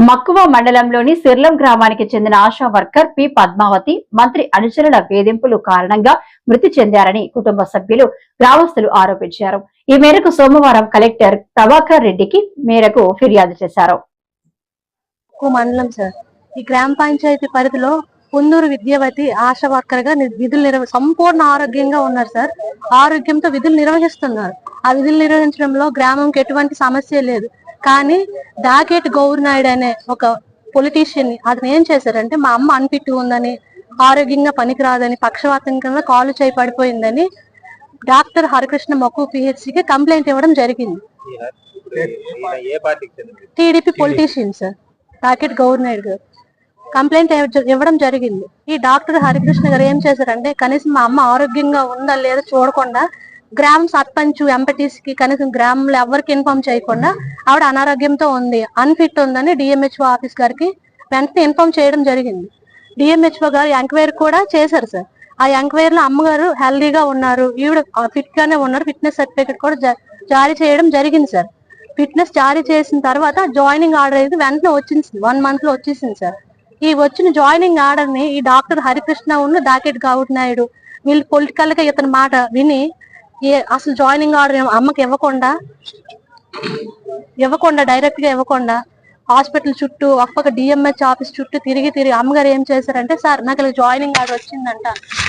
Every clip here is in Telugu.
మక్కువ మండలంలోని సిర్లం గ్రామానికి చెందిన ఆశా వర్కర్ పి పద్మావతి మంత్రి అనుచరుల వేధింపులు కారణంగా మృతి చెందారని కుటుంబ సభ్యులు గ్రామస్తులు ఆరోపించారు. ఈ మేరకు సోమవారం కలెక్టర్ ప్రభాకర్ రెడ్డికి మేరకు ఫిర్యాదు చేశారు. మండలం సార్, ఈ గ్రామ పంచాయతీ పరిధిలో పుందూరు విద్యావతి ఆశా వర్కర్ గా విధులు సంపూర్ణ ఆరోగ్యంగా ఉన్నారు సార్. ఆరోగ్యంతో విధులు నిర్వహిస్తున్నారు. ఆ విధులు నిర్వహించడంలో గ్రామంకి ఎటువంటి సమస్య లేదు. కానీ డాకెట్ గౌరనాయుడు అనే ఒక పొలిటీషియన్ అతను ఏం చేశారంటే, మా అమ్మ అన్ఫిట్ ఉందని, ఆరోగ్యంగా పనికిరాదని, పక్షవాతం కింద కాలు చేయి పడిపోయిందని డాక్టర్ హరికృష్ణ మక్కు పిహెచ్సికి కంప్లైంట్ ఇవ్వడం జరిగింది. టీడీపీ పొలిటీషియన్ సార్ డాకెట్ గౌరనాయుడు గారు కంప్లైంట్ ఇవ్వడం జరిగింది. ఈ డాక్టర్ హరికృష్ణ గారు ఏం చేశారంటే, కనీసం మా అమ్మ ఆరోగ్యంగా ఉందా లేదా చూడకుండా గ్రామ సర్పంచ్ ఎంపీటీసీకి కనీసం గ్రామంలో ఎవరికి ఇన్ఫార్మ్ చేయకుండా ఆవిడ అనారోగ్యంతో ఉంది, అన్ఫిట్ ఉందని డిఎంహెచ్ఓ ఆఫీస్ గారికి వెంటనే ఇన్ఫార్మ్ చేయడం జరిగింది. డిఎంహెచ్ఓ గారు ఎంక్వైరీ కూడా చేశారు సార్. ఆ ఎంక్వైరీలో అమ్మగారు హెల్దీగా ఉన్నారు, ఈవిడ ఫిట్ గానే ఉన్నారు, ఫిట్నెస్ సర్టిఫికేట్ కూడా జారీ చేయడం జరిగింది సార్. ఫిట్నెస్ జారీ చేసిన తర్వాత జాయినింగ్ ఆర్డర్ అయితే వెంటనే వచ్చేసింది, 1 month లో వచ్చేసింది సార్. ఈ వచ్చిన జాయినింగ్ ఆర్డర్ ని ఈ డాక్టర్ హరికృష్ణ ఉన్న డాకెట్ గౌరనాయుడు వీళ్ళు పొలిటికల్ గా ఇతని మాట విని అసలు జాయినింగ్ ఆర్డర్ అమ్మకి ఇవ్వకుండా డైరెక్ట్ గా ఇవ్వకుండా హాస్పిటల్ చుట్టూ ఒక్క డిఎంహెచ్ ఆఫీస్ చుట్టూ తిరిగి అమ్మగారు ఏం చేశారంటే, సార్ నాకు ఇలా జాయినింగ్ ఆర్డర్ వచ్చిందంట,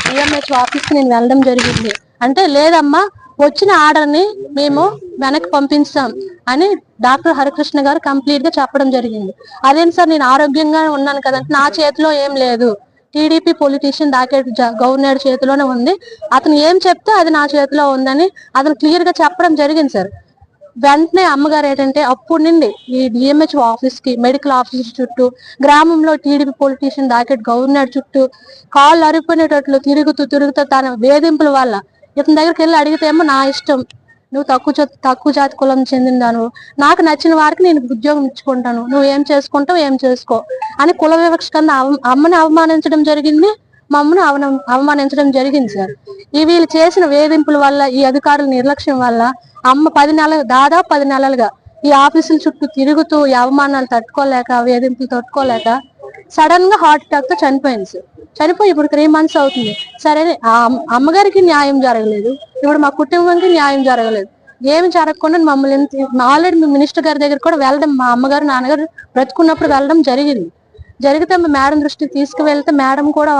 డిఎంహెచ్ ఆఫీస్ కి నేను వెళ్ళడం జరిగింది అంటే, లేదమ్మా వచ్చిన ఆర్డర్ ని మేము వెనక్కి పంపిస్తాం అని డాక్టర్ హరికృష్ణ గారు కంప్లీట్ గా చెప్పడం జరిగింది. అదేంటి సార్, నేను ఆరోగ్యంగా ఉన్నాను కదంటే, నా చేతిలో ఏం లేదు, టీడీపీ పొలిటీషియన్ డాకెట్ గవర్నర్ చేతిలోనే ఉంది, అతను ఏం చెప్తే అది నా చేతిలో ఉందని అతను క్లియర్ గా చెప్పడం జరిగింది సార్. వెంటనే అమ్మగారు ఏంటంటే, అప్పుడు నుండి ఈ డిఎంహెచ్ ఆఫీస్ కి, మెడికల్ ఆఫీస్ చుట్టూ, గ్రామంలో టీడీపీ పొలిటీషియన్ డాకెట్ గవర్నర్ చుట్టూ కాళ్ళు అరిపోయినట్లు తిరుగుతూ తన వేధింపుల వల్ల ఇతని దగ్గరికి వెళ్ళి అడిగితేమో, నా ఇష్టం, నువ్వు తక్కువ జాతి కులం చెందిందాను, నాకు నచ్చిన వారికి నేను ఉద్యోగం ఇచ్చుకుంటాను, నువ్వు ఏం చేసుకుంటావు ఏం చేసుకో అని కుల వివక్ష కింద అమ్మని అవమానించడం జరిగింది, మమ్మల్ని అవమానించడం జరిగింది సార్. ఈ వీళ్ళు చేసిన వేధింపుల వల్ల, ఈ అధికారుల నిర్లక్ష్యం వల్ల అమ్మ దాదాపు 10 నెలలుగా ఈ ఆఫీసుల చుట్టూ తిరుగుతూ ఈ అవమానాలు తట్టుకోలేక, వేధింపులు తట్టుకోలేక సడన్ గా హార్ట్ అటాక్ తో చనిపోయింది సార్. చనిపోయి ఇప్పుడు 3 months అవుతుంది. సరే, ఆ అమ్మగారికి న్యాయం జరగలేదు, ఇప్పుడు మా కుటుంబానికి న్యాయం జరగలేదు. ఏమి జరగకుండా మమ్మల్ని ఆల్రెడీ మినిస్టర్ గారి దగ్గర కూడా వెళ్ళడం, మా అమ్మగారు నాన్నగారు బ్రతుకున్నప్పుడు వెళ్ళడం జరిగితే మేడం దృష్టికి తీసుకువెళ్తే, మేడం కూడా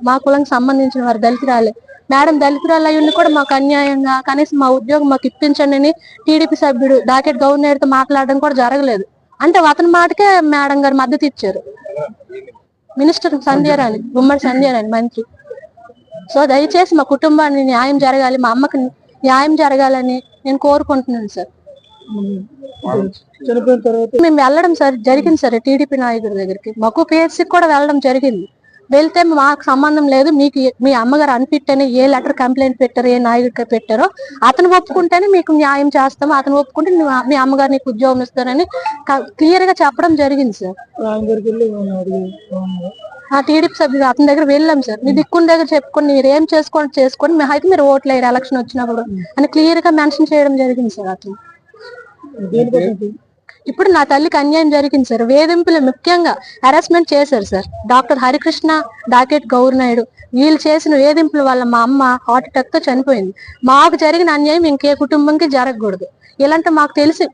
మా కులానికి సంబంధించిన వారు దళితురాలే, మేడం దళితురాలు అయ్యుండి కూడా మాకు అన్యాయంగా కనీసం మా ఉద్యోగం మాకు ఇప్పించండి అని టీడీపీ సభ్యుడు డాకెట్ గవర్నర్ తో మాట్లాడడం కూడా జరగలేదు. అంటే అతని మాటకే మేడం గారు మద్దతు ఇచ్చారు, మినిస్టర్ సంధ్యారాణి, గుమ్మడి సంధ్యారాణి మంత్రి. సో దయచేసి మా కుటుంబాన్ని న్యాయం జరగాలి, మా అమ్మకి న్యాయం జరగాలని నేను కోరుకుంటున్నాను సార్. మేము వెళ్ళడం సార్ జరిగింది సార్ టీడీపీ నాయకుడి దగ్గరికి, మాకు పిహెచ్సికి కూడా వెళ్ళడం జరిగింది. వెళ్తే మాకు సంబంధం లేదు, మీకు మీ అమ్మగారు అన్ఫిట్ అని ఏ లెటర్ కంప్లైంట్ పెట్టారో, ఏ నాయకుడికి పెట్టారో అతను ఒప్పుకుంటేనే మీకు న్యాయం చేస్తాము, అతను ఒప్పుకుంటే మీ అమ్మగారు నీకు ఉద్యోగం ఇస్తారని క్లియర్ గా చెప్పడం జరిగింది సార్. ఆ టీడీపీ సభ్యులు అతని దగ్గర వెళ్ళాం సార్, మీ దిక్కుని దగ్గర చెప్పుకొని మీరు ఏం చేసుకొని మీ అయితే మీరు ఓట్లు వేయరు ఎలక్షన్ వచ్చినప్పుడు అని క్లియర్ గా మెన్షన్ చేయడం జరిగింది సార్. అతను ఇప్పుడు నా తల్లికి అన్యాయం జరిగింది సార్, వేధింపులు ముఖ్యంగా హెరాస్మెంట్ చేశారు సార్. డాక్టర్ హరికృష్ణ, డాకెట్ గౌరనాయుడు వీళ్ళు చేసిన వేధింపుల వల్ల మా అమ్మ హార్ట్ అటాక్ తో చనిపోయింది. మాకు జరిగిన అన్యాయం ఇంకే కుటుంబంకి జరగకూడదు. ఇలాంటి మాకు తెలిసి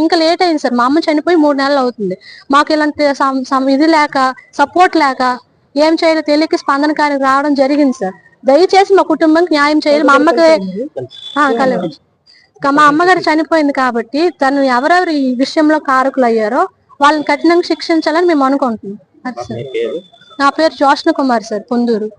ఇంకా లేట్ అయింది సార్, మా అమ్మ చనిపోయి 3 నెలలు అవుతుంది. మాకు ఇలాంటి ఇది లేక, సపోర్ట్ లేక, ఏం చేయాలో తెలియక స్పందన కార్యక్రమం రావడం జరిగింది సార్. దయచేసి మా కుటుంబానికి న్యాయం చేయాలి. మా అమ్మకి మా అమ్మగారు చనిపోయింది కాబట్టి తను ఎవరెవరు ఈ విషయంలో కారకులు అయ్యారో వాళ్ళని కఠినంగా శిక్షించాలని మేము అనుకుంటున్నాం. అది సార్. నా పేరు జోష్ణ కుమార్ సార్, పొందూరు.